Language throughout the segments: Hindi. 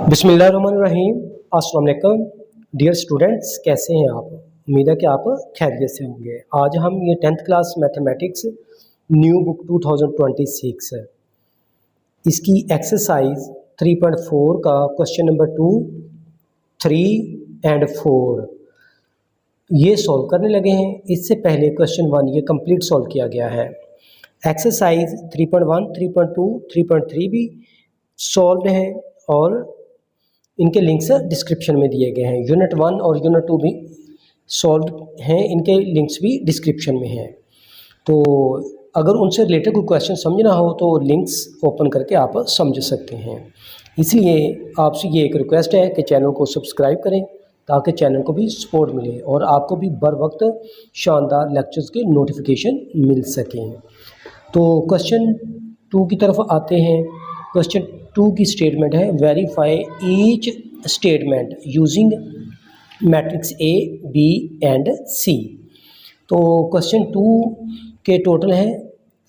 बिस्मिल्लाहिर्रहमानिर्रहीम। अस्सलाम वालेकुम डियर स्टूडेंट्स, कैसे हैं आप? उम्मीद है कि आप खैरियत से होंगे। आज हम ये 10th class mathematics new book 2026 है, इसकी एक्सरसाइज 3.4 का क्वेश्चन नंबर 2, 3 एंड 4 ये सॉल्व करने लगे हैं। इससे पहले क्वेश्चन 1 ये कंप्लीट सॉल्व किया गया है। एक्सरसाइज 3.1, 3.2, 3.3 भी सॉल्व है और इनके लिंक्स डिस्क्रिप्शन में दिए गए हैं। यूनिट 1 और यूनिट 2 भी सॉल्व हैं, इनके लिंक्स भी डिस्क्रिप्शन में हैं। तो अगर उनसे रिलेटेड कोई क्वेश्चन समझना हो तो लिंक्स ओपन करके आप समझ सकते हैं। इसलिए आपसे ये एक रिक्वेस्ट है कि चैनल को सब्सक्राइब करें ताकि चैनल को भी सपोर्ट मिले और आपको भी बर वक्त शानदार लेक्चर्स के नोटिफिकेशन मिल सकें। तो क्वेश्चन 2 की तरफ आते हैं। क्वेश्चन 2 की स्टेटमेंट है, verify each statement using matrix A, B and C. तो क्वेश्चन 2 के टोटल हैं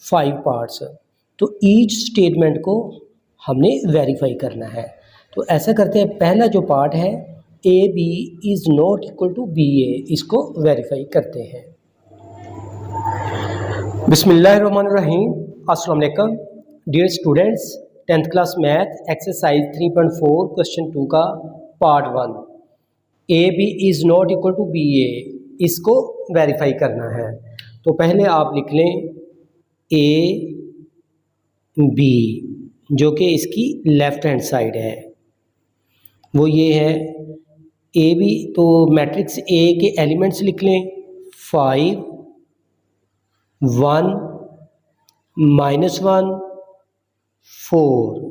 5 पार्ट्स। तो ईच स्टेटमेंट को हमने वेरीफाई करना है। तो ऐसा करते हैं, पहला जो पार्ट है A B is not equal to B A, इसको वेरीफाई करते हैं। बिस्मिल्लाहिर्रहमानिर्रहीम। अस्सलाम वालेकुम dear students, 10th class math exercise 3.4 question 2 का part 1, A B is not equal to B A, इसको वेरीफाई करना है। तो पहले आप लिख लें ए बी, जो कि इसकी लेफ़्ट हैंड साइड है, वो ये है ए बी। तो मैट्रिक्स ए के एलिमेंट्स लिख लें 5, 1, -1, 4।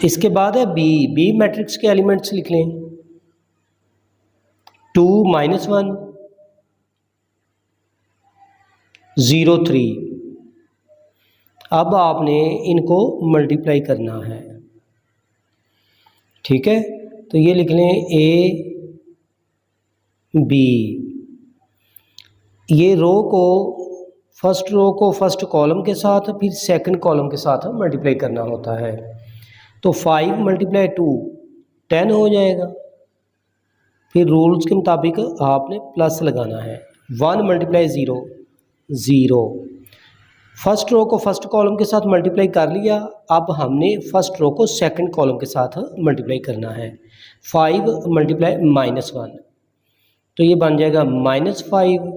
इसके बाद है बी, बी मैट्रिक्स के एलिमेंट्स लिख लें 2, -1, 0, 3। अब आपने इनको मल्टीप्लाई करना है, ठीक है। तो ये लिख लें ए बी। ये रो को फर्स्ट कॉलम के साथ फिर सेकंड कॉलम के साथ मल्टीप्लाई करना होता है। तो 5 × 2 10 हो जाएगा। फिर रूल्स के मुताबिक आपने प्लस लगाना है। 1 × 0 0। फर्स्ट रो को फर्स्ट कॉलम के साथ मल्टीप्लाई कर लिया। अब हमने फर्स्ट रो को सेकंड कॉलम के साथ मल्टीप्लाई करना है। 5 × -1, तो ये बन जाएगा -5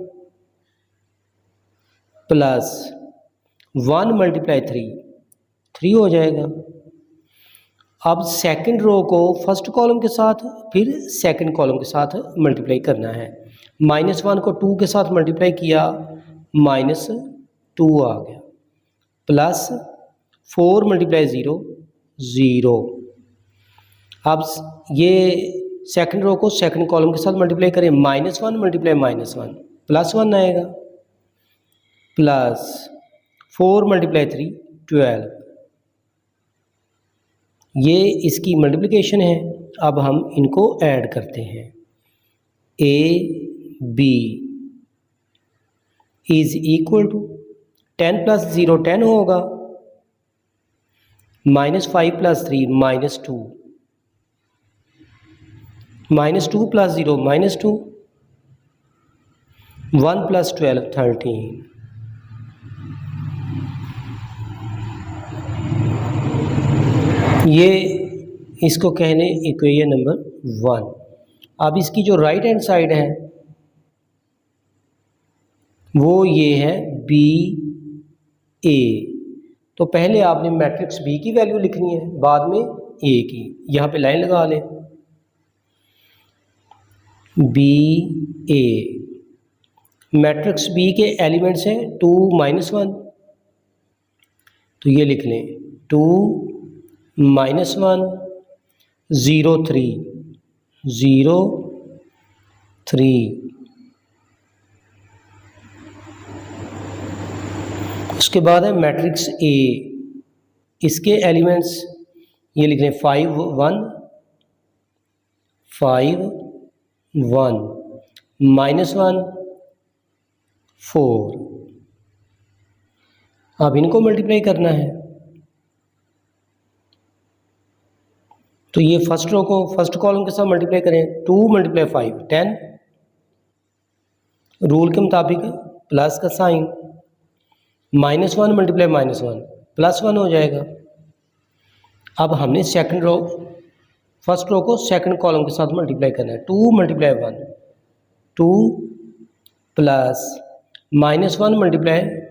प्लस 1 × 3 3 हो जाएगा। अब सेकंड रो को फर्स्ट कॉलम के साथ फिर सेकंड कॉलम के साथ मल्टीप्लाई करना है। -1 को 2 के साथ मल्टीप्लाई किया, -2 आ गया, प्लस 4 × 0 0। अब ये सेकंड रो को सेकंड कॉलम के साथ मल्टीप्लाई करें, -1 × -1 +1 आएगा, प्लस 4 × 3 12। ये इसकी मल्टीप्लिकेशन है। अब हम इनको ऐड करते हैं। A B is equal to 10 + 0 10 होगा, -5 + 3 -2, -2 + 0 -2, 1 + 12 13। ये इसको कहने इक्वेशन नंबर 1। अब इसकी जो राइट हैंड साइड है वो ये है बी ए। तो पहले आपने मैट्रिक्स बी की वैल्यू लिखनी है, बाद में ए की। यहाँ पे लाइन लगा लें, बी ए। मैट्रिक्स बी के एलिमेंट्स हैं 2, -1, तो ये लिख लें 2, -1, 0, 3 0, 3। उसके बाद है मैट्रिक्स ए, इसके एलिमेंट्स ये लिख लें 5, 1 5, 1, -1 4। अब इनको मल्टीप्लाई करना है। तो ये फर्स्ट रो को फर्स्ट कॉलम के साथ मल्टीप्लाई करें, 2 × 5 10, रूल के मुताबिक प्लस का साइन, -1 × -1 +1 हो जाएगा। अब हमने सेकंड रो फर्स्ट रो को सेकंड कॉलम के साथ मल्टीप्लाई करना है, 2 × 1 2 प्लस -1 ×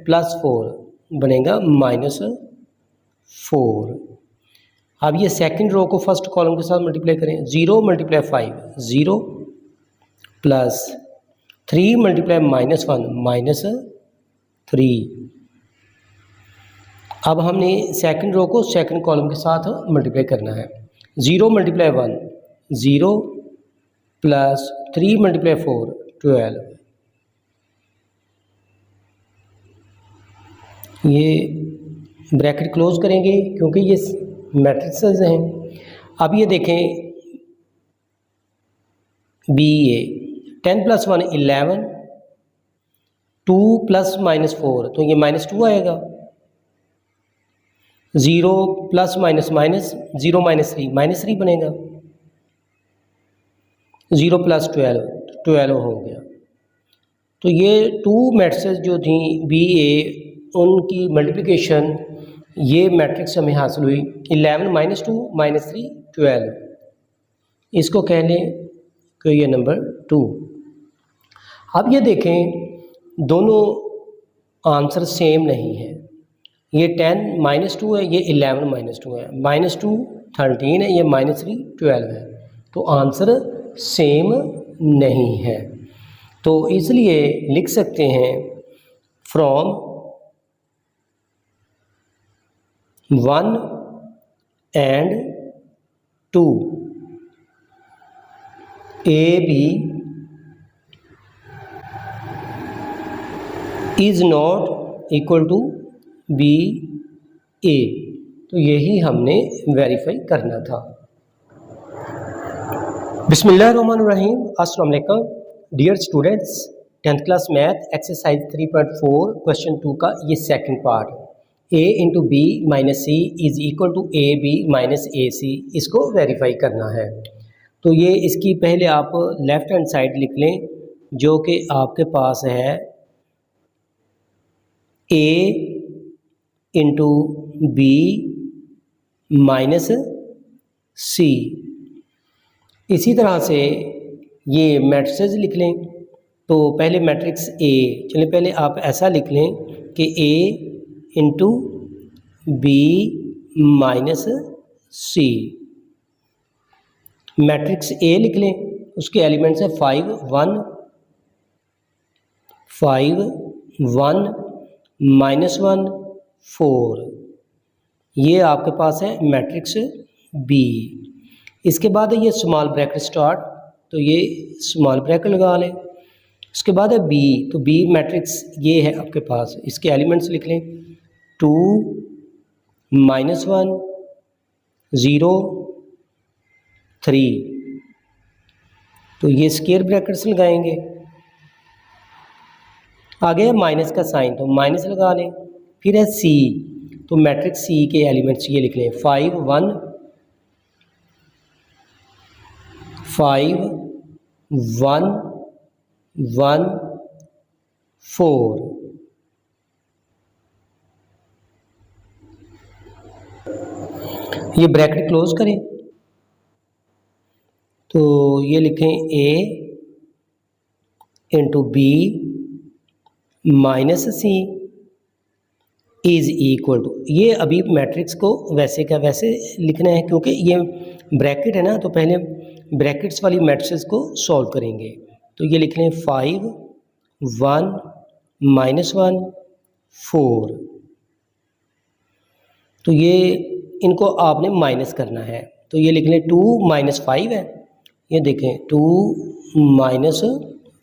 +4 बनेगा -4। अब ये सेकंड रो को फर्स्ट कॉलम के साथ मल्टीप्लाई करें, 0 × 5 0 प्लस 3 × -1 -3। अब हमने सेकंड रो को सेकंड कॉलम के साथ मल्टीप्लाई करना है, 0 × 1 0 प्लस 3 × 4 12। ये ब्रैकेट क्लोज करेंगे क्योंकि ये मैट्रिसेस हैं। अब ये देखें बी ए 10 + 1 11, 2 + -4 तो ये -2 आएगा, 0 + -0 -3 बनेगा, 0 + 12 हो गया। तो ये 2 मैट्रिसेस जो थी बी ए उनकी मल्टीप्लिकेशन ये मैट्रिक्स हमें हासिल हुई 11 -2 -3 12। इसको कह लें कि ये नंबर 2। अब ये देखें दोनों आंसर सेम नहीं है, ये 10 -2 है, ये 11 -2 है, -2 13 है, ये -3 12 है, तो आंसर सेम नहीं है। तो इसलिए लिख सकते हैं from 1 and 2 AB is not equal to BA। तो यही हमने वेरीफाई करना था। बिस्मिल्लाहिर्रहमानिर्रहीम, अस्सलाम वालेकुम dear students. 10th class math exercise 3.4 question 2 का ये second part, a × b - c is equal to ab - ac, इसको वेरीफाई करना है। तो ये इसकी पहले आप लेफ़्ट हैंड साइड लिख लें जो कि आपके पास है a × b - c। इसी तरह से ये मैट्रिसेस लिख लें। तो पहले मैट्रिक्स A, चलिए पहले आप ऐसा लिख लें कि A × B - C। Matrix A लिख लें, उसके एलिमेंट्स हैं 5 1 -1 -1 4। ये आपके पास है मैट्रिक्स B। इसके बाद है ये स्मॉल ब्रैकेट स्टार्ट, तो ये स्मॉल ब्रैकेट लगा लें। उसके बाद है B, तो B मैट्रिक्स ये है आपके पास, इसके एलिमेंट्स लिख लें 2 -1 0 3। तो ये स्क्वायर ब्रैकेट्स लगाएंगे। आगे है माइनस का साइन, तो माइनस लगा लें। फिर है C, तो मैट्रिक्स C के एलिमेंट्स ये लिख लें 5 1 5 1 1 4। ये ब्रैकेट क्लोज करें, तो ये लिखें A × B - C is equal to, ये अभी मैट्रिक्स को वैसे का वैसे लिखना है क्योंकि ये ब्रैकेट है ना, तो पहले ब्रैकेट्स वाली मैट्रिक्स को सॉल्व करेंगे। तो ये लिख लें 5 1 -1 4। तो ये इनको आपने माइनस करना है, तो ये लिख लें 2 - 5 है, ये देखें 2 -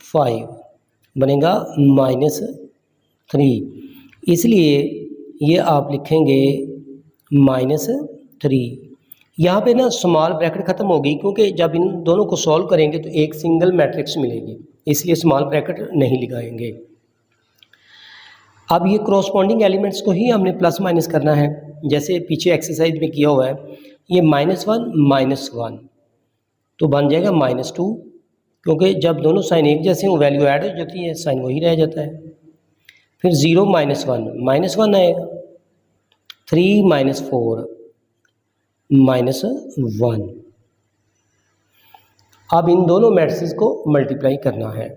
5 बनेगा -3, इसलिए ये आप लिखेंगे -3। यहाँ पे ना स्मॉल ब्रैकेट ख़त्म होगी क्योंकि जब इन दोनों को सॉल्व करेंगे तो एक सिंगल मैट्रिक्स मिलेगी, इसलिए स्मॉल ब्रैकेट नहीं लगाएंगे। अब ये करस्पॉन्डिंग एलिमेंट्स को ही हमने प्लस माइनस करना है, जैसे पीछे एक्सरसाइज में किया हुआ है। ये -1 तो बन जाएगा -2, क्योंकि जब दोनों साइन एक जैसे हों वैल्यू ऐड हो जाती है, साइन वही रह जाता है। फिर 0 -1 आएगा, 3 -4 -1। अब इन दोनों मैट्रिसेस को मल्टीप्लाई करना है,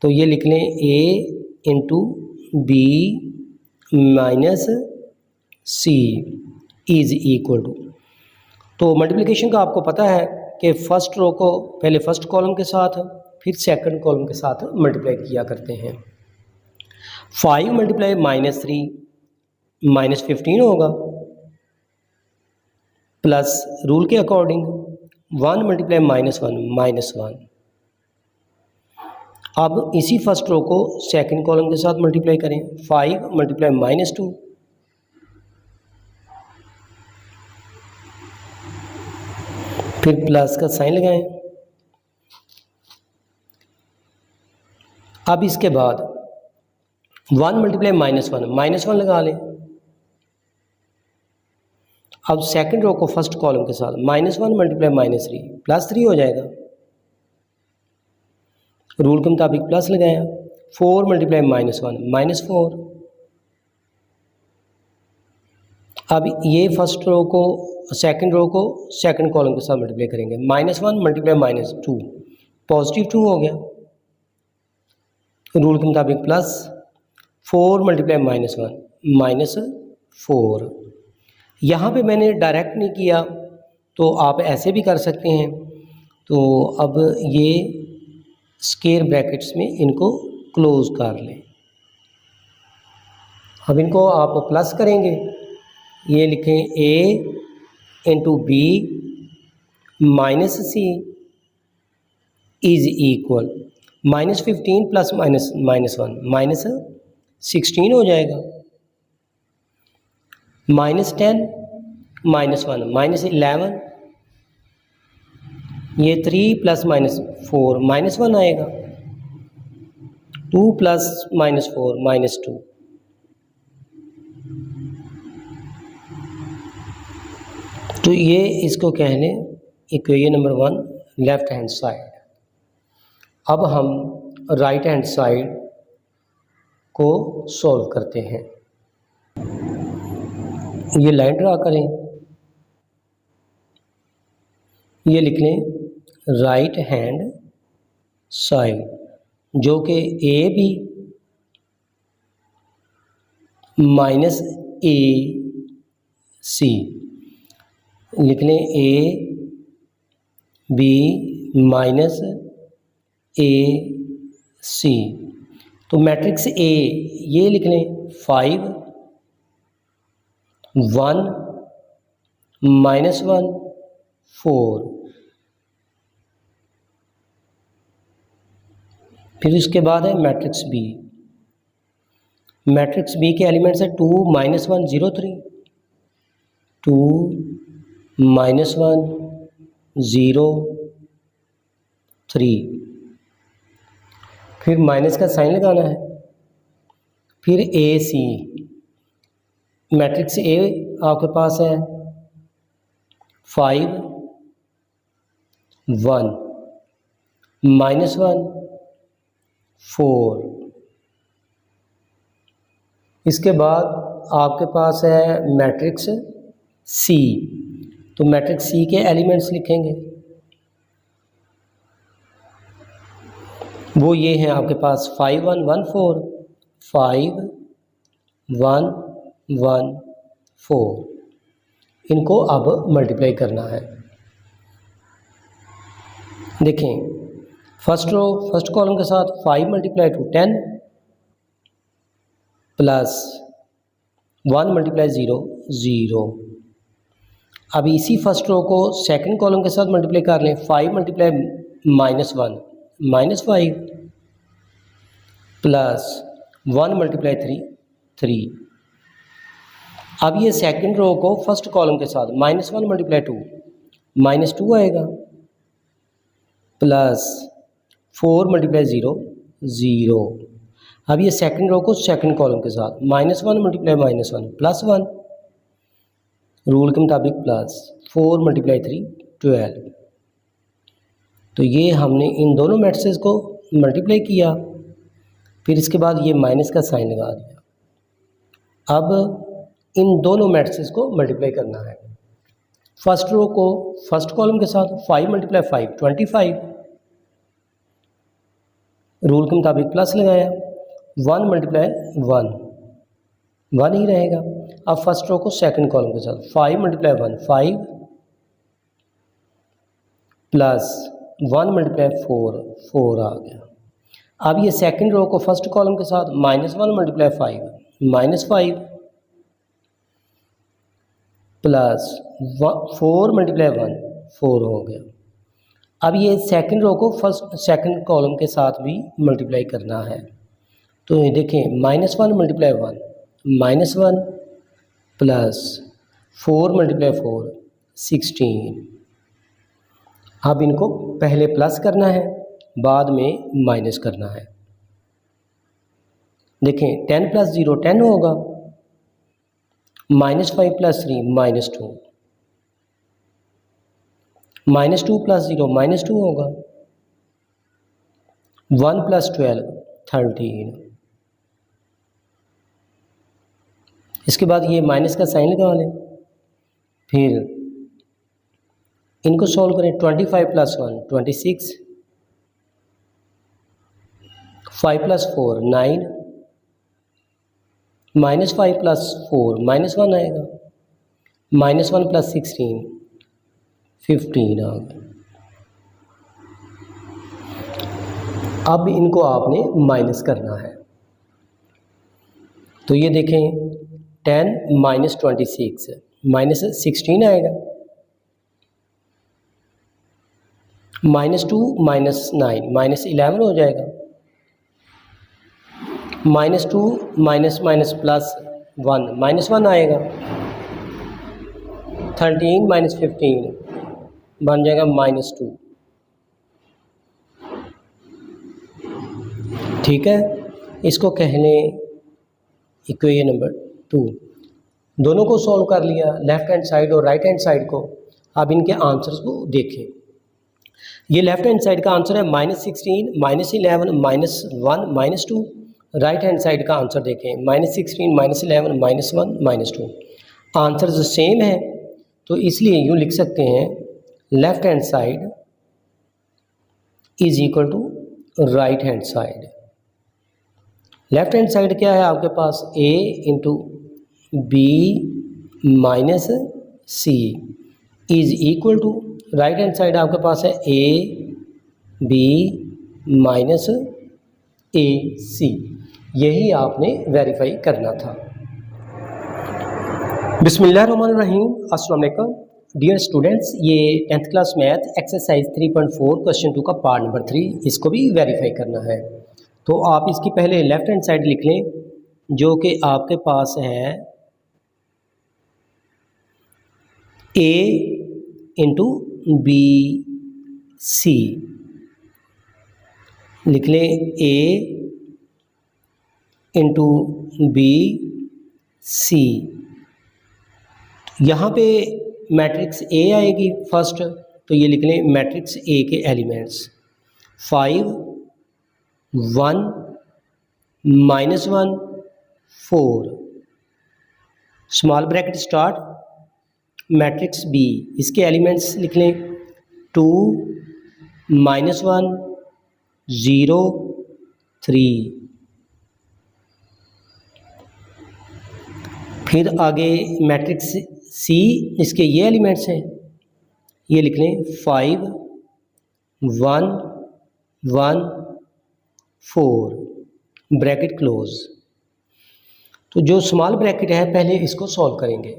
तो ये लिख लें A into B minus C is equal to. तो मल्टीप्लिकेशन का आपको पता है कि फर्स्ट रो को पहले फर्स्ट कॉलम के साथ फिर सेकंड कॉलम के साथ मल्टीप्लाई किया करते हैं। 5 मल्टीप्लाई -3 -15 होगा, प्लस रूल के अकॉर्डिंग 1 मल्टीप्लाई -1 -1। अब इसी फर्स्ट रो को सेकंड कॉलम के साथ मल्टीप्लाई करें, 5 मल्टीप्लाई -2 फिर प्लस का साइन लगाएं। अब इसके बाद 1 मल्टीप्लाई -1 लगा लें। अब सेकंड रो को फर्स्ट कॉलम के साथ -1 मल्टीप्लाई -3 +3 हो जाएगा, रूल के मुताबिक प्लस लगाया। 4 मल्टीप्लाई -1 -4। अब ये फर्स्ट रो को सेकंड रो को सेकंड कॉलम के साथ मल्टीप्लाई करेंगे, -1 मल्टीप्लाई -2 पॉजिटिव 2 हो गया, रूल के मुताबिक प्लस। 4 मल्टीप्लाई -1 -4। यहाँ पे मैंने डायरेक्ट नहीं किया, तो आप ऐसे भी कर सकते हैं। तो अब ये स्क्वायर ब्रैकेट्स में इनको क्लोज कर लें। अब इनको आप प्लस करेंगे, ये लिखें A into B minus C is equal -15 plus -1 -16 हो जाएगा, -10 -1 -11, ये 3 प्लस -4 -1 आएगा, 2 प्लस -4 -2। तो ये इसको कह लें equation number 1 left hand side. अब हम राइट हैंड साइड को सॉल्व करते हैं। ये लाइन ड्रा करें, ये लिख लें राइट हैंड साइड, जो कि ए बी माइनस ए सी, लिख लें ए बी माइनस ए सी। तो मैट्रिक्स ए ये लिख लें 5 1 -1 4। फिर इसके बाद है मैट्रिक्स बी। मैट्रिक्स बी के एलिमेंट्स है 2 -1 0 3, 2 -1 0 3। फिर माइनस का साइन लगाना है। फिर ए सी, मैट्रिक्स ए आपके पास है 5 1 -1 4। इसके बाद आपके पास है मैट्रिक्स सी। तो मैट्रिक्स सी के एलिमेंट्स लिखेंगे, वो ये हैं आपके पास 5 1 1 4, 5 1 1 4। इनको अब मल्टीप्लाई करना है। देखें फर्स्ट कॉलम के साथ 5 मल्टीप्लाई टू 10 प्लस 1 मल्टीप्लाई 0 0। अब इसी फर्स्ट रो को सेकंड कॉलम के साथ मल्टीप्लाई कर लें, 5 मल्टीप्लाई -1 -5 प्लस 1 मल्टीप्लाई 3। अब ये सेकंड रो को फर्स्ट कॉलम के साथ -1 मल्टीप्लाई 2 -2 आएगा, प्लस 4 मल्टीप्लाई 0 0। अब ये सेकंड रो को सेकंड कॉलम के साथ -1 मल्टीप्लाई -1 +1, रूल के मुताबिक प्लस 4 × 3 12। तो ये हमने इन दोनों मैट्रिसेस को मल्टीप्लाई किया, फिर इसके बाद ये माइनस का साइन लगा दिया। अब इन दोनों मैट्रिसेस को मल्टीप्लाई करना है। फर्स्ट रो को फर्स्ट कॉलम के साथ 5 × 5 25, रूल के मुताबिक प्लस लगाया। 1 × 1 1 ही रहेगा। अब फर्स्ट रो को सेकंड कॉलम के साथ 5 × 1 5 प्लस 1 × 4 4 आ गया। अब ये सेकंड रो को फर्स्ट कॉलम के साथ -1 × 5 -5 प्लस 4 × 1 4 हो गया। अब ये सेकंड रो को फर्स्ट सेकंड कॉलम के साथ भी मल्टीप्लाई करना है। तो ये देखें -1 × 1 -1 प्लस 4 × 4 16। अब इनको पहले प्लस करना है, बाद में माइनस करना है। देखें 10 + 0 10 होगा, -5 + 3 -2, -2 + 0 -2 होगा, 1 + 12 13। इसके बाद ये माइनस का साइन लगा लें, फिर इनको सॉल्व करें। 25 + 1 26, 5 + 4 9, -5 + 4 -1 आएगा, -1 + 16 15 आ गया। अब इनको आपने माइनस करना है। तो ये देखें 10 - 26 -16 आएगा, -2 - 9 -11 हो जाएगा, -2 +1 -1 आएगा, 13 - 15 बन जाएगा -2। ठीक है, इसको कह लें इक्वेशन नंबर 2। दोनों को सॉल्व कर लिया, लेफ्ट हैंड साइड और राइट हैंड साइड को। अब इनके आंसर्स को देखें। ये लेफ्ट हैंड साइड का आंसर है -16 -11 -1 -2। राइट हैंड साइड का आंसर देखें -16 -11 -1 -2। आंसर सेम है, तो इसलिए यूँ लिख सकते हैं left hand side is equal to right hand side. Left hand side क्या है आपके पास? a × b - c is equal to, right hand side आपके पास है a b - ac। यही आपने वेरीफाई करना था। बिस्मिल्लाहिर्रहमानिर्रहीम, अस्सलाम वालेकुम डियर स्टूडेंट्स। ये 10th class math exercise 3.4 question 2 का पार्ट नंबर 3, इसको भी वेरीफाई करना है। तो आप इसकी पहले लेफ्ट हैंड साइड लिख लें, जो कि आपके पास है a × b c। लिख लें a × b c। यहाँ पे मैट्रिक्स A आएगी फर्स्ट, तो ये लिख लें मैट्रिक्स A के elements 5 1 -1 4, small bracket start, matrix B, इसके एलिमेंट्स लिख लें 2 -1 0 3। फिर आगे मैट्रिक्स C, इसके ये एलिमेंट्स हैं, ये लिख लें 5 1 1 4, ब्रैकेट क्लोज। तो जो स्मॉल ब्रैकेट है पहले इसको सॉल्व करेंगे।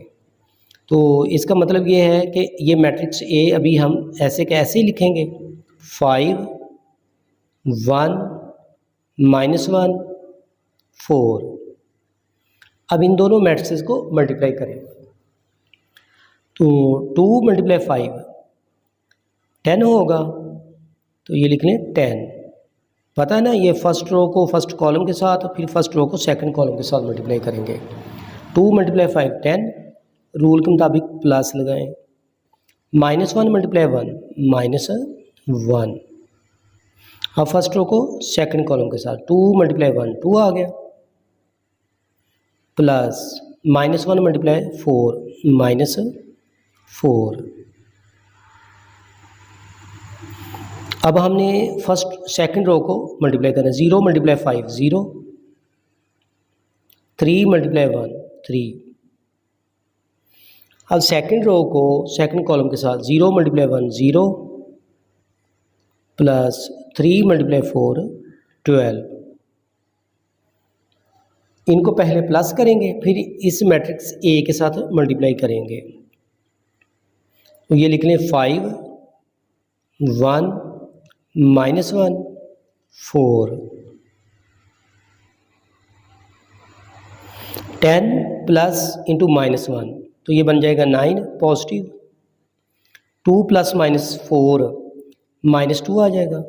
तो इसका मतलब ये है कि ये मैट्रिक्स A अभी हम ऐसे के ऐसे ही लिखेंगे 5 1 -1 4। अब इन दोनों मैट्रिसेस को मल्टीप्लाई करें। तो 2 × 5 10 होगा, तो ये लिख लें 10। पता है ना, ये फर्स्ट रो को फर्स्ट कॉलम के साथ, फिर फर्स्ट रो को सेकंड कॉलम के साथ मल्टीप्लाई करेंगे। 2 × 5 10, रूल के मुताबिक प्लस लगाएं। -1 मल्टीप्लाई 1 -1। अब फर्स्ट रो को सेकंड कॉलम के साथ 2 मल्टीप्लाई 1 2 आ गया, प्लस -1 मल्टीप्लाई 4 -4। अब हमने फर्स्ट सेकंड रो को मल्टीप्लाई करना है। 0 मल्टीप्लाई 5 0, 3 मल्टीप्लाई 1 3। अब सेकंड रो को सेकंड कॉलम के साथ 0 मल्टीप्लाई 1 0, प्लस 3 मल्टीप्लाई 4 12। इनको पहले प्लस करेंगे, फिर इस मैट्रिक्स ए के साथ मल्टीप्लाई करेंगे। तो ये लिख लें 5 1 -1 4। 10 प्लस इंटू -1, तो ये बन जाएगा 9 पॉजिटिव। 2 प्लस -4 -2 आ जाएगा।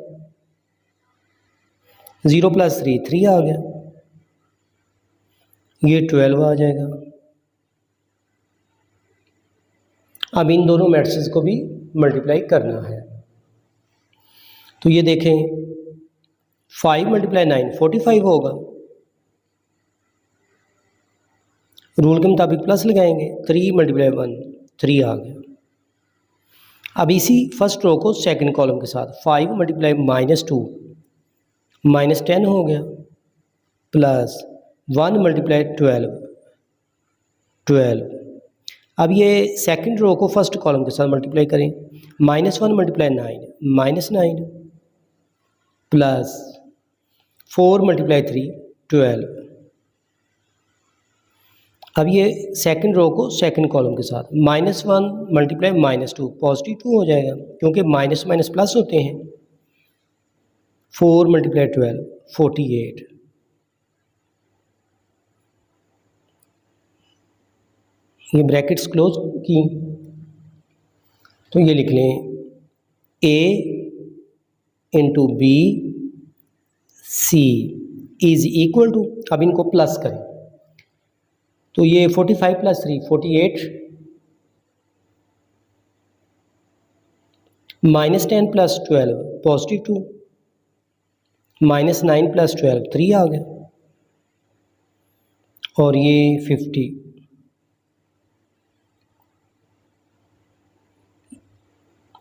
0 प्लस 3 3 आ गया, ये 12 आ जाएगा। अब इन दोनों मैट्रिक्स को भी मल्टीप्लाई करना है। तो ये देखें 5 मल्टीप्लाई 9 45 होगा। रूल के मुताबिक प्लस लगाएंगे। 3 मल्टीप्लाई 1 3 आ गया। अब इसी फर्स्ट रो को सेकंड कॉलम के साथ 5 मल्टीप्लाई -2 -10 हो गया, प्लस 1 मल्टीप्लाई 12। अब ये सेकंड रो को फर्स्ट कॉलम के साथ मल्टीप्लाई करें। -1 मल्टीप्लाई 9 -9, प्लस 4 मल्टीप्लाई 3 12। अब ये सेकंड रो को सेकंड कॉलम के साथ -1 मल्टीप्लाई -2 पॉजिटिव 2 हो जाएगा, क्योंकि माइनस माइनस प्लस होते हैं। 4 मल्टीप्लाई 12 48। ये ब्रैकेट्स क्लोज की, तो ये लिख लें A into B C is equal to, अब इनको प्लस करें तो ये 45 प्लस 3 48, -10 प्लस 12 पॉजिटिव 2, -9 प्लस 12 3 आ गया, और ये 50।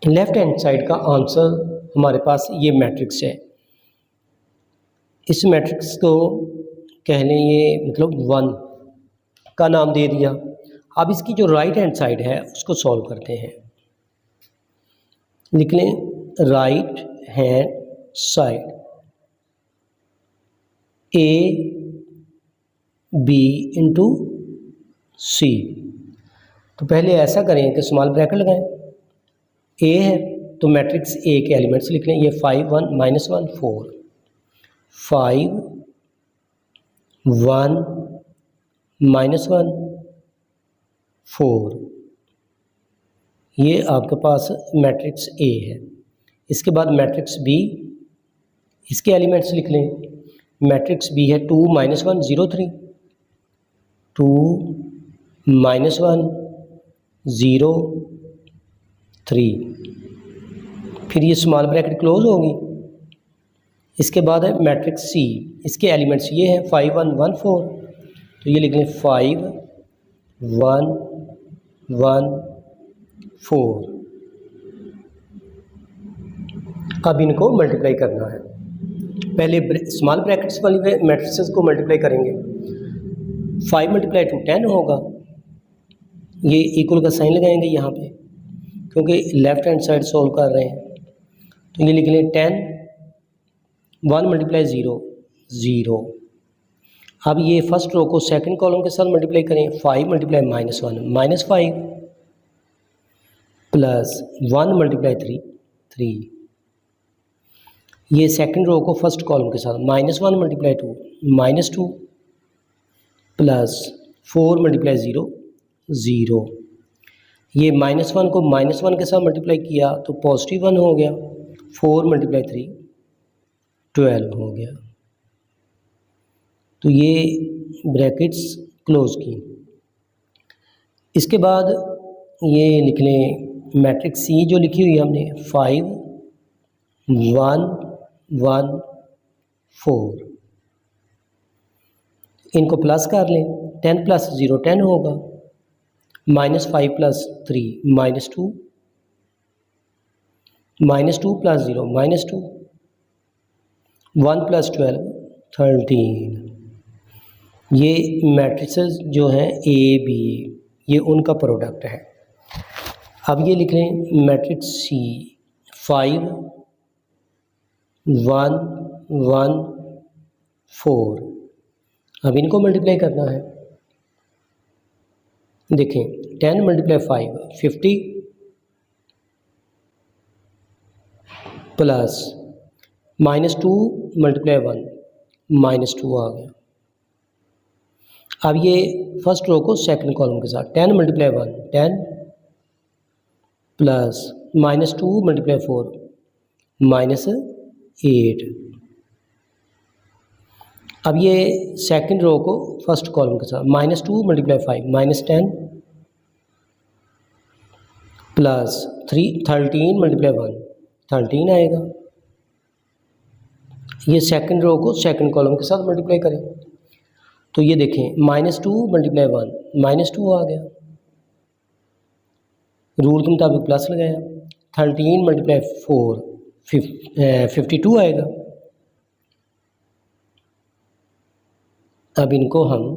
लेफ्ट हैंड साइड का आंसर हमारे पास ये मैट्रिक्स है। इस मैट्रिक्स को कह लें ये मतलब 1 का नाम दे दिया। अब इसकी जो राइट हैंड साइड है उसको सॉल्व करते हैं। लिख लें right hand side A B into C. तो पहले ऐसा करें कि स्मॉल ब्रैकेट लगाएं। A है तो मैट्रिक्स A के एलिमेंट्स लिख लें। ये 5 1 -1 4, 5 1 -1 4, ये आपके पास मैट्रिक्स A है। इसके बाद मैट्रिक्स B, इसके एलिमेंट्स लिख लें। मैट्रिक्स B है 2 -1 0 3, 2 -1 0 3, फिर ये स्मॉल ब्रैकेट क्लोज होगी। इसके बाद है मैट्रिक्स C, इसके एलिमेंट्स ये हैं 5 1 1 4, तो ये लिख लें 5 1 1 4। अब इनको मल्टीप्लाई करना है। पहले स्मॉल ब्रैकेट्स वाली मैट्रिसेस को मल्टीप्लाई करेंगे। 5 मल्टीप्लाई 2 10 होगा। ये इक्वल का साइन लगाएंगे यहाँ पे, क्योंकि लेफ्ट हैंड साइड सॉल्व कर रहे हैं। तो ये लिख लें 10, 1 मल्टीप्लाई 0 0। अब ये फर्स्ट रो को सेकंड कॉलम के साथ मल्टीप्लाई करें। 5 मल्टीप्लाई -1 -5, प्लस 1 मल्टीप्लाई 3 3। ये सेकंड रो को फर्स्ट कॉलम के साथ -1 मल्टीप्लाई 2 -2, प्लस 4 मल्टीप्लाई 0 0। ये -1 को -1 के साथ मल्टीप्लाई किया तो पॉजिटिव 1 हो गया। 4 मल्टीप्लाई 3 12 हो गया। तो ये ब्रैकेट्स क्लोज की। इसके बाद ये लिख लें मैट्रिक्स सी जो लिखी हुई है हमने 5 1 1 4, इनको प्लस कर लें। 10 प्लस 0 10 होगा, -5 प्लस 3 -2, -2 प्लस 0 -2, 1 प्लस 12 13। ये मैट्रिसेस जो हैं ए बी, ये उनका प्रोडक्ट है। अब ये लिख लें मैट्रिक्स सी 5 1 1 4। अब इनको मल्टीप्लाई करना है। देखें 10 मल्टीप्लाई 5 50 प्लस -2 मल्टीप्लाई 1 -2 आ गया। अब ये फर्स्ट रो को सेकंड कॉलम के साथ 10 मल्टीप्लाई 1 10 प्लस -2 मल्टीप्लाई 4 -8। अब ये सेकंड रो को फर्स्ट कॉलम के साथ -2 मल्टीप्लाई 5 -10 प्लस 13 मल्टीप्लाई 1 13 आएगा। ये सेकंड रो को सेकंड कॉलम के साथ मल्टीप्लाई करें तो ये देखें -2 मल्टीप्लाई 1 -2 आ गया, रूल के मुताबिक प्लस लगाया। 13 मल्टीप्लाई 4 52 आएगा। अब इनको हम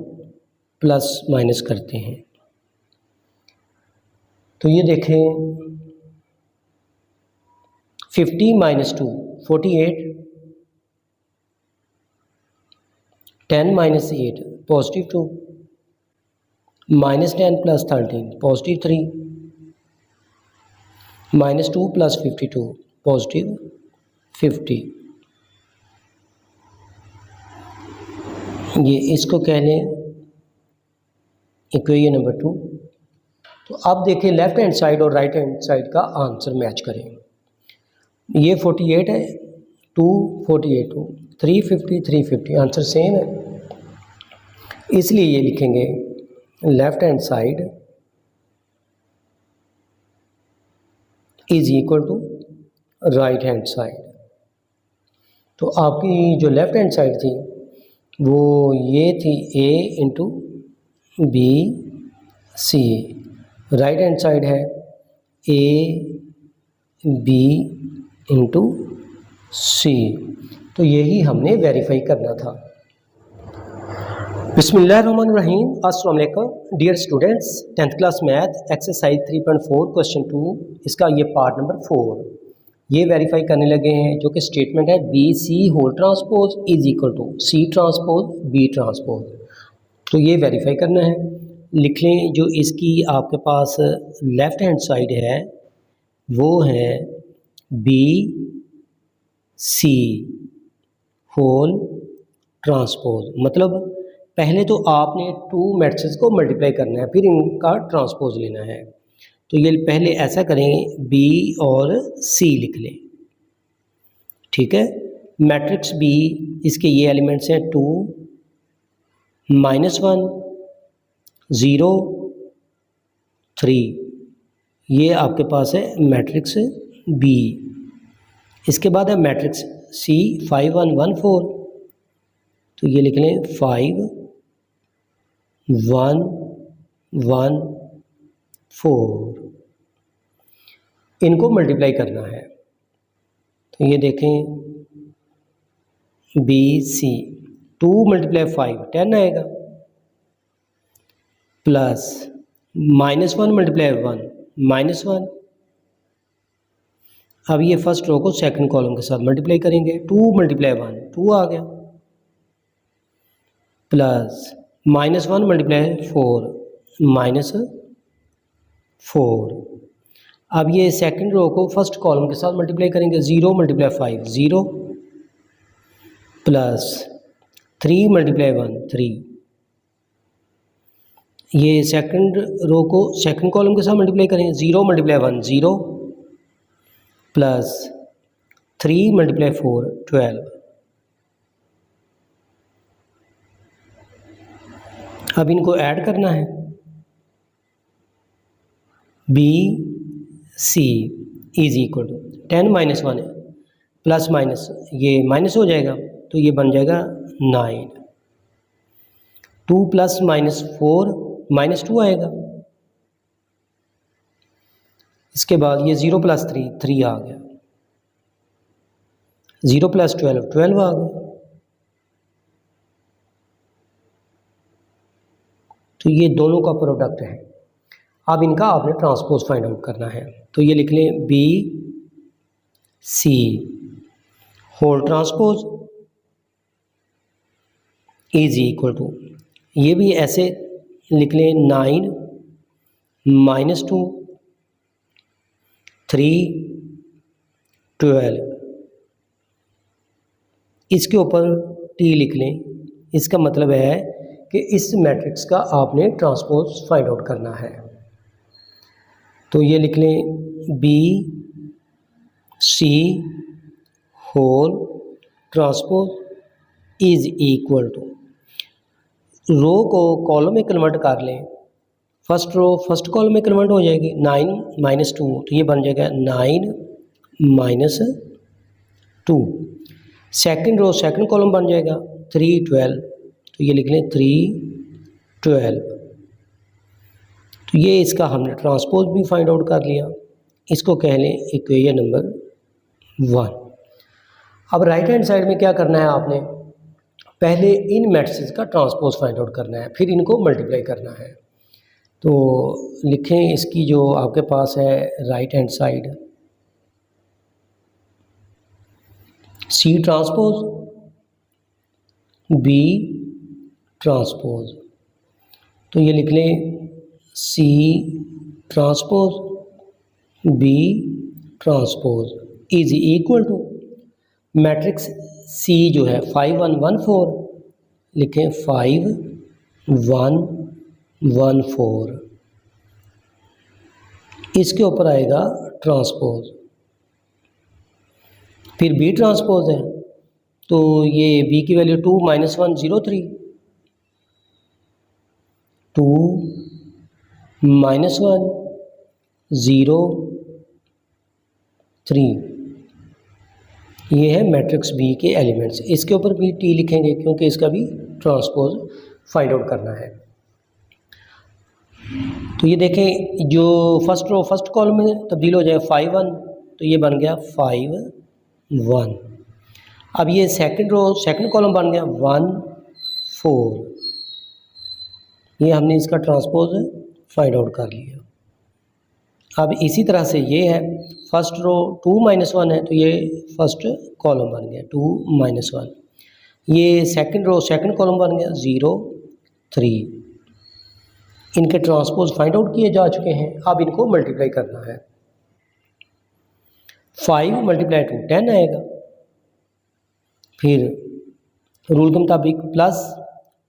प्लस माइनस करते हैं तो ये देखें 50 - 2 48, 10 - 8 +2, -10 + 13 +3, -2 + 52 +50। ये इसको कह लें इक्वेशन नंबर 2। तो अब देखें लेफ्ट हैंड साइड और राइट हैंड साइड का आंसर मैच करें। ये 48 है, 2 48 2 350 350, आंसर सेम है। इसलिए ये लिखेंगे left hand side is equal to right hand side. तो आपकी जो लेफ्ट हैंड साइड थी वो ये थी a into B C, right hand side है a b इंटू सी। तो यही हमने वेरीफाई करना था। बिस्मिल्लाहिर्रहमानिर्रहीम, अस्सलाम वालेकुम dear students. 10th class math exercise 3.4 question 2, इसका ये पार्ट नंबर 4 ये वेरीफाई करने लगे हैं, जो कि स्टेटमेंट है B C whole transpose is equal to C transpose B transpose. तो ये वेरीफाई करना है। लिख लें जो इसकी आपके पास लेफ़्ट हैंड साइड है वो है बी सी होल ट्रांसपोज। मतलब पहले तो आपने 2 मैट्रिसेस को मल्टीप्लाई करना है, फिर इनका ट्रांसपोज लेना है। तो ये पहले ऐसा करें बी और सी लिख लें, ठीक है। मैट्रिक्स बी, इसके ये एलिमेंट्स हैं 2 -1 0 3, ये आपके पास है मैट्रिक्स बी। इसके बाद है मैट्रिक्स सी 5 1 1 4, तो ये लिख लें 5 1 1 4, इनको मल्टीप्लाई करना है। तो ये देखें बी सी 2 × 5 10 आएगा, प्लस -1 × 1 -1। अब ये फर्स्ट रो को सेकंड कॉलम के साथ मल्टीप्लाई करेंगे। 2 × 1 2 आ गया, प्लस -1 × 4 -4। अब ये सेकंड रो को फर्स्ट कॉलम के साथ मल्टीप्लाई करेंगे। 0 × 5 0, प्लस 3 × 1 3। ये सेकंड रो को सेकंड कॉलम के साथ मल्टीप्लाई करेंगे। 0 × 1 0, प्लस 3 × 4 12। अब इनको ऐड करना है। B C is equal to 10 minus 1 plus minus ये माइनस हो जाएगा तो ये बन जाएगा 9। 2 प्लस माइनस 4 माइनस 2 आएगा। इसके बाद ये 0 प्लस 3 3 आ गया। 0 प्लस 12 12 आ गया। तो ये दोनों का प्रोडक्ट है। अब इनका आपने ट्रांसपोज फाइंड आउट करना है। तो ये लिख लें B C whole transpose is equal to, ये भी ऐसे लिख लें 9 माइनस 2 3 12, इसके ऊपर टी लिख लें। इसका मतलब है कि इस मैट्रिक्स का आपने ट्रांसपोज फाइंड आउट करना है। तो ये लिख लें B C whole transpose is equal to, row को कॉलम में कन्वर्ट कर लें। फर्स्ट रो फर्स्ट कॉलम में कन्वर्ट हो जाएगी 9 माइनस 2, तो ये बन जाएगा 9 minus 2। Second row second column बन जाएगा 3 12, तो ये लिख लें 3 12। तो ये इसका हमने ट्रांसपोज भी फाइंड आउट कर लिया। इसको कह लें इक्वेशन नंबर 1। अब राइट हैंड साइड में क्या करना है आपने, पहले इन मैट्रिसेस का ट्रांसपोज फाइंड आउट करना है, फिर इनको मल्टीप्लाई करना है। तो लिखें इसकी जो आपके पास है right hand side C transpose B transpose, तो ये लिख लें C transpose B transpose is equal to matrix C जो है 5 1 1 4, लिखें 5 1 1 4, इसके ऊपर आएगा ट्रांसपोज। फिर बी ट्रांसपोज है, तो ये बी की वैल्यू 2 माइनस 1 0 3, 2 माइनस 1 0 3, ये है मैट्रिक्स बी के एलिमेंट्स। इसके ऊपर भी टी लिखेंगे क्योंकि इसका भी ट्रांसपोज फाइंड आउट करना है। तो ये देखें जो फर्स्ट रो फर्स्ट कॉलम में तब्दील हो जाए 5 1, तो ये बन गया 5 1। अब ये सेकंड रो सेकंड कॉलम बन गया 1 4, ये हमने इसका ट्रांसपोज फाइंड आउट कर लिया। अब इसी तरह से ये है फर्स्ट रो 2 माइनस 1 है, तो ये फर्स्ट कॉलम बन गया 2 माइनस 1। ये सेकंड रो सेकंड कॉलम बन गया 0 3। इनके ट्रांसपोज फाइंड आउट किए जा चुके हैं। अब इनको मल्टीप्लाई करना है। 5 मल्टीप्लाई 2 10 आएगा। फिर रूल के मुताबिक प्लस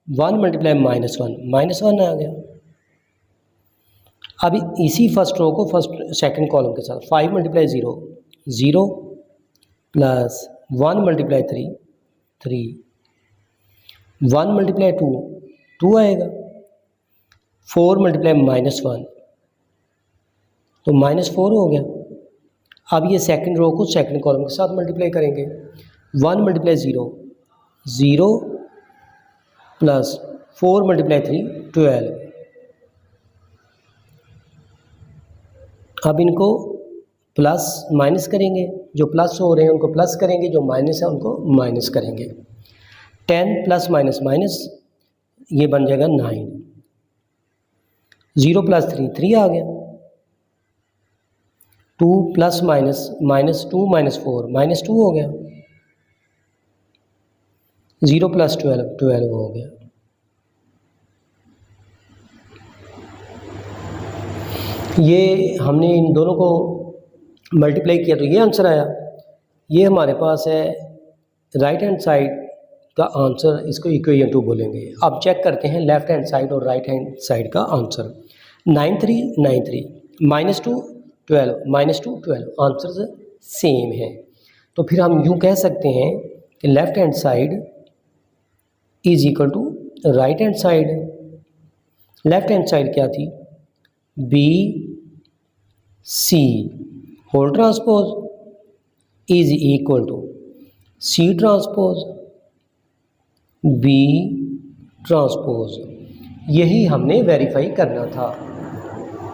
1 मल्टीप्लाई माइनस 1 आ गया। अब इसी फर्स्ट रो को फर्स्ट सेकंड कॉलम के साथ 5 मल्टीप्लाई 0 0 प्लस 1 मल्टीप्लाई 3 3, 1 मल्टीप्लाई 2 2 आएगा। 4 मल्टीप्लाई माइनस 1, तो माइनस 4 हो गया। अब ये सेकंड रो को सेकंड कॉलम के साथ मल्टीप्लाई करेंगे। 1 मल्टीप्लाई 0 0 प्लस 4 मल्टीप्लाई 3 12। अब इनको प्लस माइनस करेंगे, जो प्लस हो रहे हैं उनको प्लस करेंगे, जो माइनस है उनको माइनस करेंगे। 10 प्लस माइनस माइनस, ये बन जाएगा 9। 0 प्लस 3 3 आ गया। 2 plus minus minus 2 minus 4 minus 2 हो गया। 0 प्लस 12 12 हो गया। ये हमने इन दोनों को मल्टीप्लाई किया तो ये आंसर आया। ये हमारे पास है राइट हैंड साइड का आंसर, इसको इक्वेशन 2 बोलेंगे। अब चेक करते हैं लेफ्ट हैंड साइड और राइट हैंड साइड का answer. 9 3 9 3 minus 2 12 minus 2 12, answer same है। तो फिर हम यूँ कह सकते हैं कि left hand side is equal to right hand side. Left hand side क्या थी, B C whole transpose is equal to C transpose B transpose. यही हमने वेरीफाई करना था।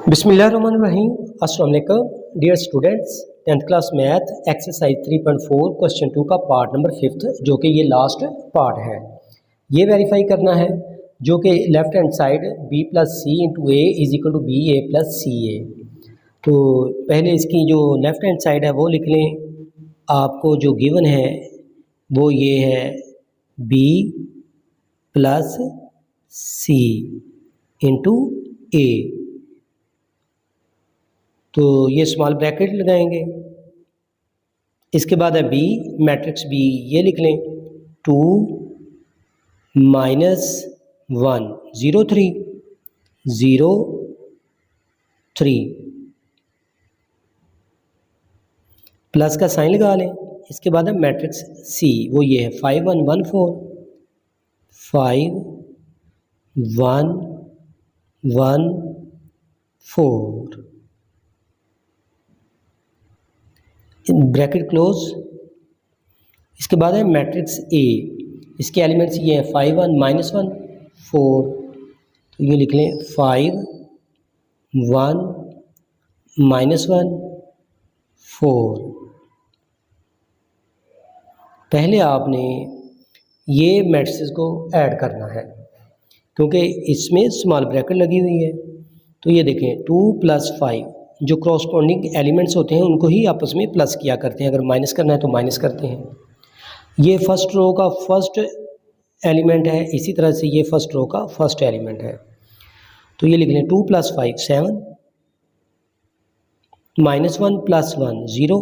बिस्मिल्लाहिर्रहमानिर्रहीम, अस्सलाम वालेकुम dear students. 10th class math exercise 3.4 question 2 का पार्ट नंबर 5 जो कि ये लास्ट पार्ट है, ये वेरीफाई करना है जो कि left hand side b plus C into A is equal to B A plus C A. तो पहले इसकी जो लेफ्ट हैंड साइड है वो लिख लें। आपको जो गिवन है वो ये है b प्लस सी इंटू ए। तो ये स्मॉल ब्रैकेट लगाएंगे। इसके बाद है बी मैट्रिक्स बी, ये लिख लें 2 माइनस 1 0 3 0 3 प्लस का साइन लगा लें। इसके बाद है मैट्रिक्स सी, वो ये है 5 1 1 4 5 1 1 4 ब्रैकेट क्लोज। इसके बाद है मैट्रिक्स ए, इसके एलिमेंट्स ये हैं 5 1 माइनस 1 4, तो ये लिख लें 5 1 माइनस 1 4। पहले आपने ये मैट्रिसेस को ऐड करना है क्योंकि इसमें स्मॉल ब्रैकेट लगी हुई है। तो ये देखें 2 प्लस 5, जो क्रॉसपोंडिंग एलिमेंट्स होते हैं उनको ही आपस में प्लस किया करते हैं, अगर माइनस करना है तो माइनस करते हैं। ये फर्स्ट रो का फर्स्ट एलिमेंट है, इसी तरह से ये फर्स्ट रो का फर्स्ट एलिमेंट है। तो ये लिख लें 2 plus 5 7 minus 1 plus 1 0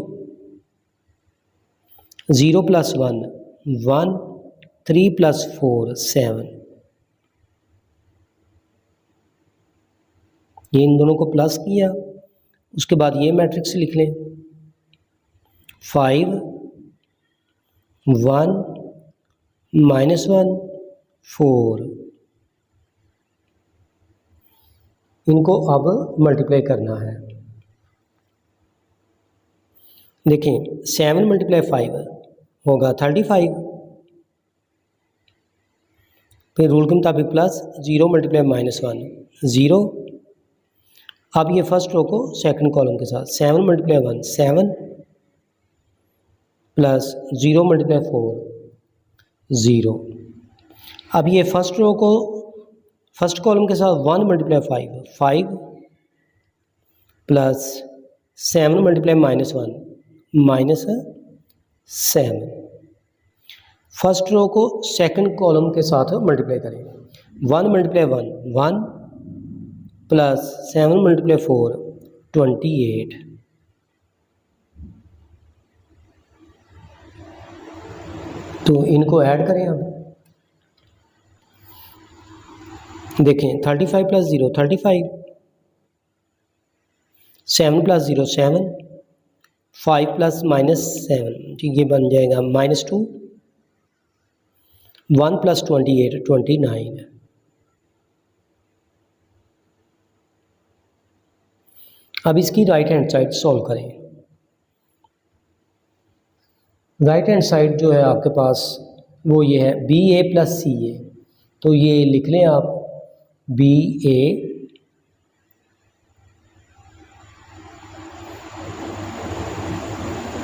0 plus 1 1 3 plus 4 7। ये इन दोनों को प्लस किया। उसके बाद ये मैट्रिक्स लिख लें 5 1 माइनस 1 4। इनको अब मल्टीप्लाई करना है। देखें 7 मल्टीप्लाई 5 होगा 35, फिर रूल के मुताबिक प्लस 0 मल्टीप्लाई माइनस 1 0। अब ये फर्स्ट रो को सेकंड कॉलम के साथ 7 मल्टीप्लाई 1 7 प्लस 0 मल्टीप्लाई 4 0। अब ये फर्स्ट रो को फर्स्ट कॉलम के साथ 1 multiply 5 5 plus 7 multiply minus 1 minus 7। First row को सेकंड कॉलम के साथ मल्टीप्लाई करें। 1 मल्टीप्लाई 1 1 प्लस 7 मल्टीप्लाई 4 28। तो इनको ऐड करें। अब देखें 35 प्लस 0 35, 7 प्लस 0 7, 5 प्लस माइनस 7, ठीक ये बन जाएगा माइनस 2, 1 प्लस 28 29। अब इसकी राइट हैंड साइड सॉल्व करें। राइट हैंड साइड जो है आपके पास वो ये है B A plus C A. तो ये लिख लें आप B A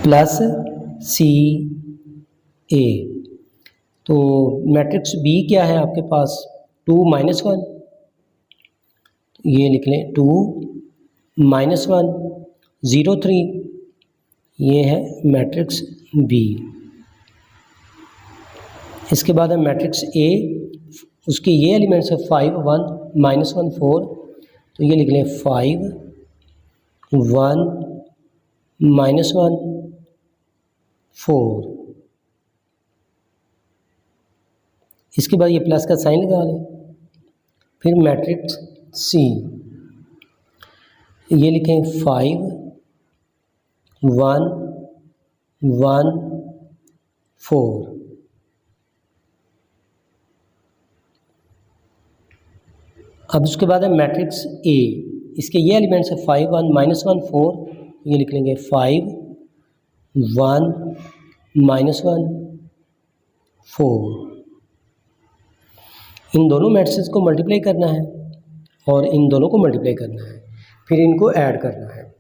plus C A. तो मैट्रिक्स बी क्या है आपके पास 2 माइनस 1, ये लिख लें 2 माइनस 1 0 3, ये है मैट्रिक्स बी। इसके बाद है मैट्रिक्स ए, उसके ये एलिमेंट्स है 5 1 माइनस 1 4, तो ये लिख लें 5 1 माइनस 1 4। इसके बाद ये प्लस का साइन लगा लें। फिर मैट्रिक्स सी, ये लिखें 5 1 1 4। अब उसके बाद है मैट्रिक्स ए, इसके ये एलिमेंट्स है 5 1 -1 4, ये लिख लेंगे 5 1 -1 4। इन दोनों मैट्रिसेस को मल्टीप्लाई करना है और इन दोनों को मल्टीप्लाई करना है, फिर इनको ऐड करना है।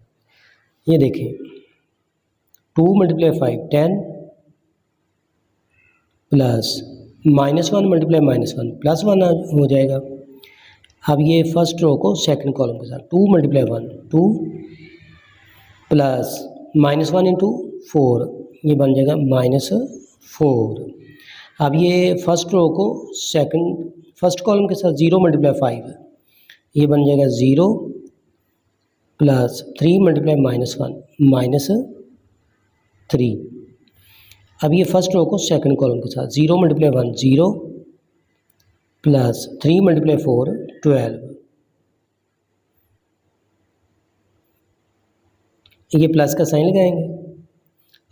ये देखें 2 × 5 10 प्लस -1 × -1 +1 हो जाएगा। अब ये फर्स्ट रो को सेकंड कॉलम के साथ 2 × 1 2 प्लस -1 × 4, ये बन जाएगा -4। अब ये फर्स्ट रो को फर्स्ट कॉलम के साथ 0 × 5, ये बन जाएगा 0 प्लस 3 × -1 -3। अब ये फर्स्ट रो को सेकंड कॉलम के साथ 0 × 1 0 प्लस 3 × 4 12, ये प्लस का साइन लगाएंगे।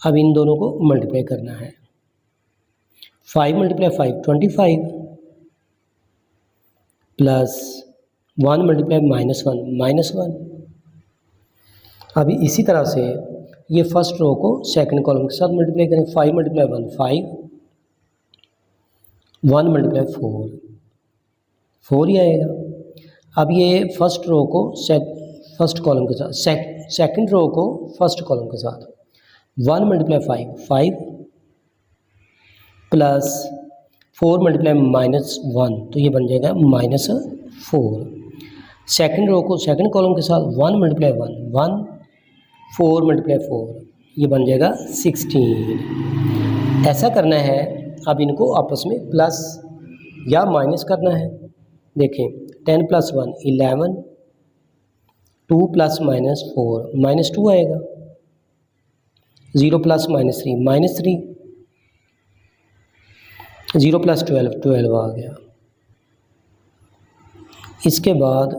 अब इन दोनों को मल्टीप्लाई करना है। 5 × 5 25 प्लस 1 × -1 अभी इसी तरह से ये फर्स्ट रो को सेकंड कॉलम के साथ मल्टीप्लाई करें। 5 × 1 5 1 × 4 ही आएगा। अब ये फर्स्ट रो को फर्स्ट कॉलम के साथ सेकंड रो को फर्स्ट कॉलम के साथ 1 × 5 5 प्लस 4 × -1, तो ये बन जाएगा -4। सेकंड रो को सेकंड कॉलम के साथ 1 × 1 1 4 × 4, ये बन जाएगा 16। ऐसा करना है। अब इनको आपस में प्लस या माइनस करना है। देखें 10 + 1 11 2 + -4 -2 आएगा। 0 + -3 -3 0 + 12 12 आ गया। इसके बाद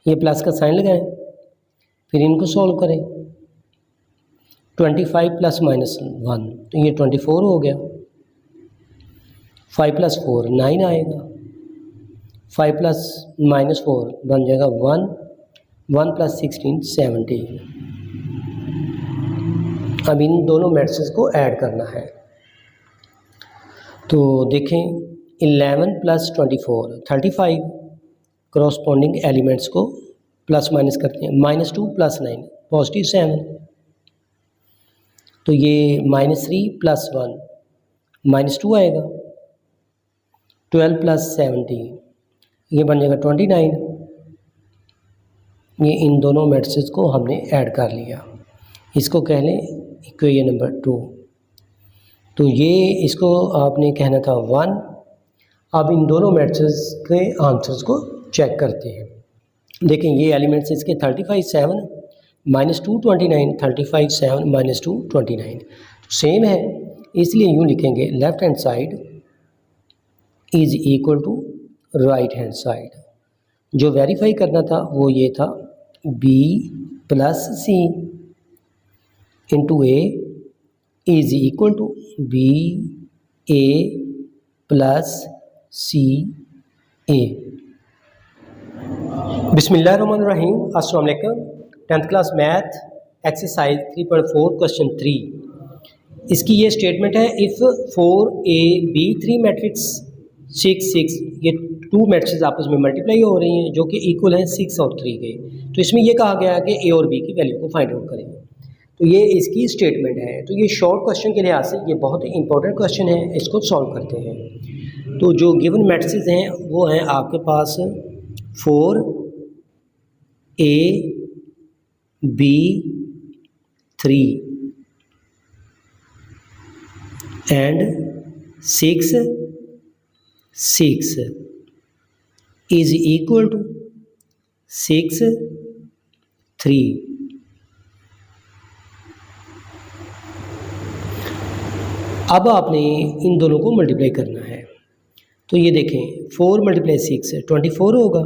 ये प्लस का साइन लगाएं, फिर इनको सॉल्व करें। 25 + -1, तो ये 24 हो गया। 5 + 4 9 आएगा। 5 + -4 बन जाएगा 1 1 + 16 17। अब इन दोनों मैट्रिसेस को ऐड करना है। तो देखें 11 + 24 35, करॉस्पॉन्डिंग एलिमेंट्स को प्लस माइनस करते हैं। -2 + 9 +7, तो ये -3 + 1 -2 आएगा। 12 + 17, ये बन जाएगा 29। ये इन दोनों मैट्रिसेस को हमने ऐड कर लिया। इसको कह लें इक्वेशन नंबर 2। तो ये इसको आपने कहना था 1। अब इन दोनों मैट्रिसेस के आंसर्स को चेक करते हैं। देखें ये एलिमेंट्स इसके 35 7 -2 29 35 7 -2 29 सेम है, इसलिए यूँ लिखेंगे left hand side is equal to right hand side. जो वेरीफाई करना था वो ये था b + c × a is equal to b a + c a। बिस्मिल्लाहिर्रहमानिर्रहीम। अस्सलाम वालेकुम। 10th class math exercise 3.4 question 3। इसकी ये स्टेटमेंट है इफ़ 4ab 3 मैट्रिक्स 6 6, ये 2 मैट्रिक्स आपस में मल्टीप्लाई हो रही हैं जो कि इक्वल हैं 6 और 3 के। तो इसमें ये कहा गया है कि a और b की वैल्यू को फाइंड आउट करें। तो ये इसकी स्टेटमेंट है। तो ये शॉर्ट क्वेश्चन के लिहाज से ये बहुत ही इंपॉर्टेंट क्वेश्चन है, इसको सॉल्व करते हैं। तो जो गिवन मैट्रिक्स हैं वो हैं आपके पास 4a b 3 and 6 6 is equal to 6 3। अब आपने इन दोनों को मल्टीप्लाई करना है। तो ये देखें 4 × 6 24 होगा।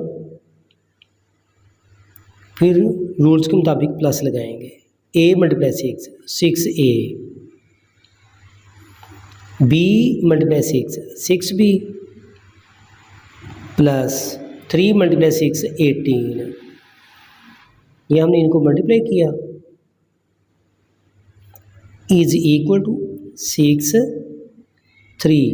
फिर रूल्स के मुताबिक प्लस लगाएंगे। a × 6 6a, b × 6 6b plus 3 × 6 18 ये हमने इनको मल्टीप्लाई किया, इज इक्वल टू 6 3।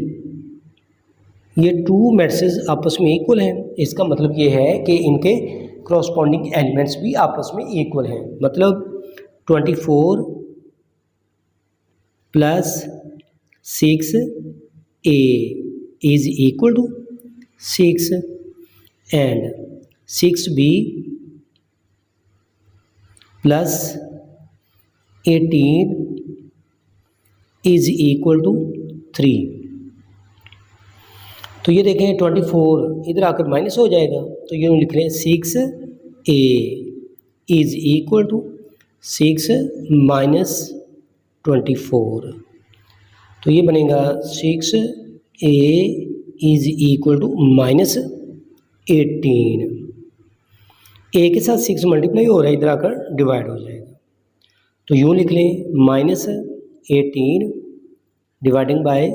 ये टू मैट्रिसेस आपस में इक्वल हैं। इसका मतलब ये है कि इनके क्रॉसपॉन्डिंग एलिमेंट्स भी आपस में इक्वल हैं। मतलब 24 plus 6a is equal to 6 and 6b plus 18 is equal to 3। तो ये देखें 24 इधर आकर माइनस हो जाएगा, तो ये लिख रहे हैं 6a is equal to 6 minus 24। तो ये बनेगा 6a is equal to minus 18। a के साथ 6 मल्टीप्लाई हो रहा है, इधर आकर डिवाइड हो जाएगा। तो यूँ लिख लें माइनस 18 डिवाइडिंग बाय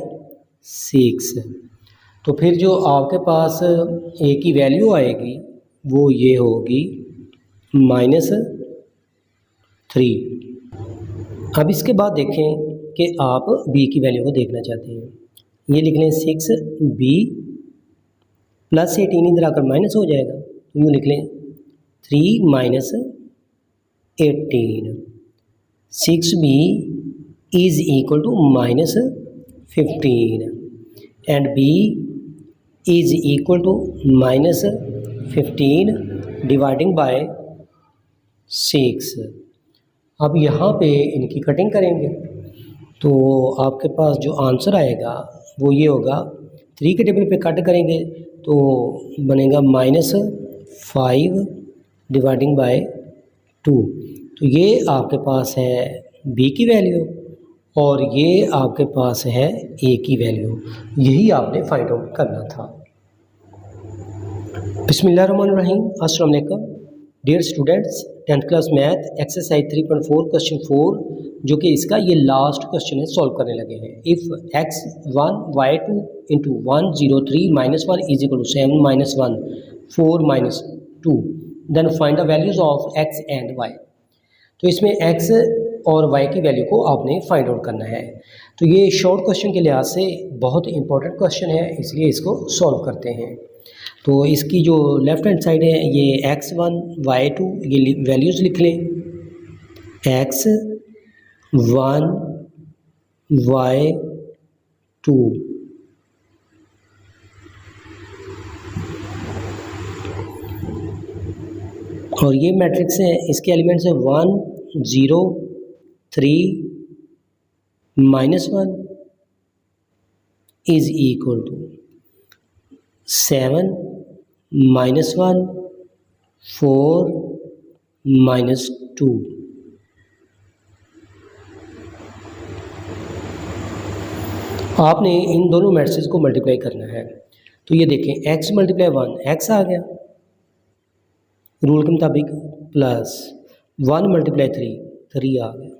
6। तो फिर जो आपके पास a की वैल्यू आएगी वो ये होगी -3। अब इसके बाद देखें कि आप b की वैल्यू को देखना चाहते हैं। ये लिख लें 6b प्लस 18 इधर आकर माइनस हो जाएगा, तो यूँ लिख लें 3 minus 18। 6b is equal to minus 15 and b is equal to minus 15 dividing by 6। अब यहाँ पे इनकी कटिंग करेंगे तो आपके पास जो आंसर आएगा वो ये होगा। 3 के टेबल पे कट करेंगे तो बनेगा -5 डिवाइडिंग बाय 2। तो ये आपके पास है b की वैल्यू और ये आपके पास है a की वैल्यू। यही आपने फाइंड आउट करना था। बिस्मिल्लाहिर्रहमानिर्रहीम, अस्सलाम वालेकुम dear students. 10th class math exercise 3.4 question 4 जो कि इसका ये लास्ट क्वेश्चन है, सॉल्व करने लगे हैं। If x1 y2 into 1 0 3 -1 is equal to 7 -1 4 -2 then find the values of x and y। तो इसमें x और y की वैल्यू को आपने फाइंड आउट करना है। तो ये शॉर्ट क्वेश्चन के लिहाज से बहुत इंपॉर्टेंट क्वेश्चन है, इसलिए इसको सॉल्व करते हैं। तो इसकी जो लेफ़्ट हैंड साइड है ये x1 y2 ये वैल्यूज़ लिख लें। x1 y2 और ये मैट्रिक्स है, इसके एलिमेंट्स है 1 0 3 -1 इज इक्वल टू 7 -1 4 -2। आपने इन दोनों मैट्रिक्स को मल्टीप्लाई करना है। तो ये देखें x मल्टीप्लाई 1 x आ गया रूल के मुताबिक, प्लस 1 मल्टीप्लाई 3 आ गया।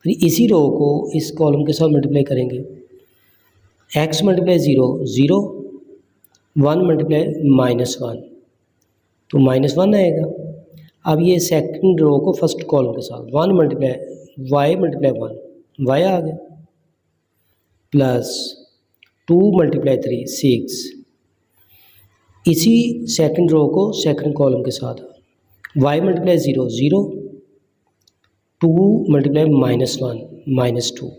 फिर इसी रो को इस कॉलम के साथ मल्टीप्लाई करेंगे। x मल्टीप्लाई 0 0 1 मल्टीप्लाई -1 तो -1 आएगा। अब ये सेकंड रो को फर्स्ट कॉलम के साथ 1 मल्टीप्लाई y मल्टीप्लाई 1 y आ गया, प्लस 2 मल्टीप्लाई 3 6। इसी सेकंड रो को सेकंड कॉलम के साथ y multiply 0 0 2 multiply -1 -2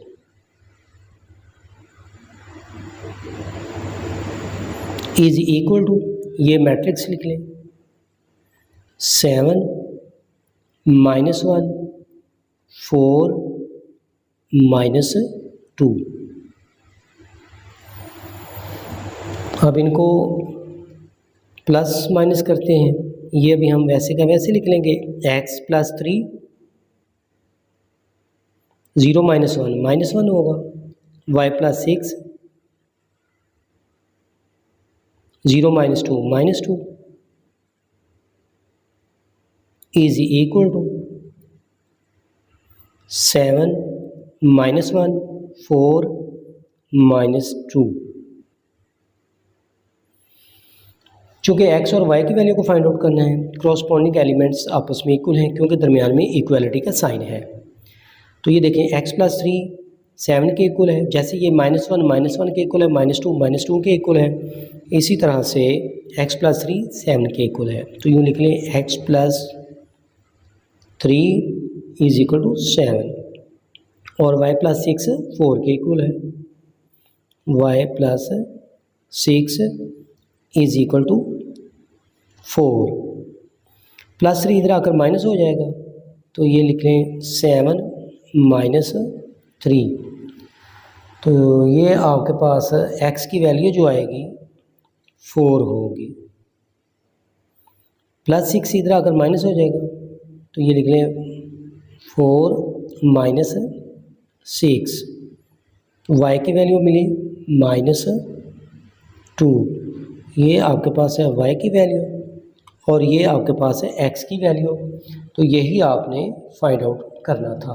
is equal to, ये मैट्रिक्स लिख लें 7 -1 4 -2। अब इनको प्लस माइनस करते हैं। ये अभी हम वैसे का वैसे लिख लेंगे। x प्लस 3 0 -1 होगा, y plus 6 0 -2 is equal to 7 -1 4 -2। चूँकि एक्स और वाई की वैल्यू को फाइंड आउट करना है, क्रॉसपॉन्डिंग एलिमेंट्स आपस में इक्वल हैं क्योंकि दरमियान में इक्वलिटी का साइन है। तो ये देखें x+3 7 के इक्वल है, जैसे ये -1 के इक्वल है, -2 के इक्वल है, इसी तरह से x+3 7 के इक्वल है। तो यूँ लिख लें x+3 इज इक्वल टू 7 और y+6 4 के इक्वल है, y+6 इज इक्वल टू 4, +3 इधर आकर माइनस हो जाएगा, तो ये लिख लें 7 - 3। तो ये आपके पास x की वैल्यू जो आएगी 4 होगी, +6 इधर आकर माइनस हो जाएगा, तो ये लिख लें 4 - 6। y की वैल्यू मिली -2, ये आपके पास है y की वैल्यू और ये आपके पास है x की वैल्यू। तो यही आपने फाइंड आउट करना था।